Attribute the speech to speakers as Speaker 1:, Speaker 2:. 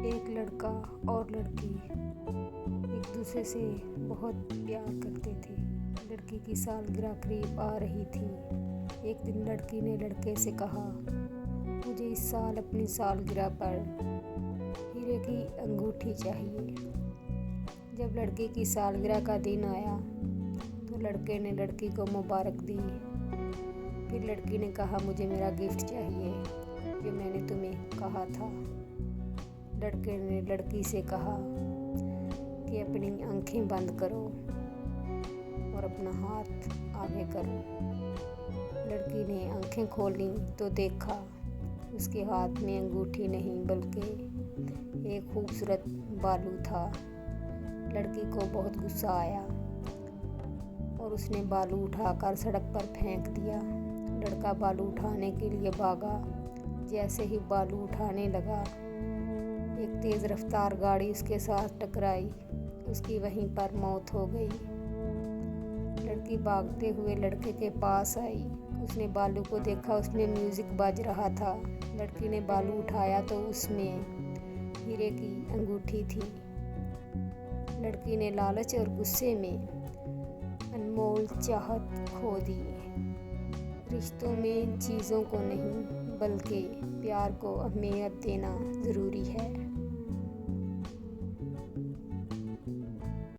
Speaker 1: एक लड़का और लड़की एक दूसरे से बहुत प्यार करते थे। लड़की की सालगिरह करीब आ रही थी। एक दिन लड़की ने लड़के से कहा, मुझे इस साल अपनी सालगिरह पर हीरे की अंगूठी चाहिए। जब लड़के की सालगिरह का दिन आया तो लड़के ने लड़की को मुबारक दी। फिर लड़की ने कहा, मुझे मेरा गिफ्ट चाहिए जो मैंने तुम्हें कहा था। लड़के ने लड़की से कहा कि अपनी आंखें बंद करो और अपना हाथ आगे करो। लड़की ने आंखें खोली तो देखा उसके हाथ में अंगूठी नहीं बल्कि एक खूबसूरत बालू था। लड़की को बहुत गुस्सा आया और उसने बालू उठाकर सड़क पर फेंक दिया। लड़का बालू उठाने के लिए भागा। जैसे ही बालू उठाने लगा, एक तेज़ रफ्तार गाड़ी उसके साथ टकराई। उसकी वहीं पर मौत हो गई। लड़की भागते हुए लड़के के पास आई। उसने बालू को देखा, उसमें म्यूज़िक बज रहा था। लड़की ने बालू उठाया तो उसमें हीरे की अंगूठी थी। लड़की ने लालच और गुस्से में अनमोल चाहत खो दी। रिश्तों में चीज़ों को नहीं बल्कि प्यार को अहमियत देना ज़रूरी है।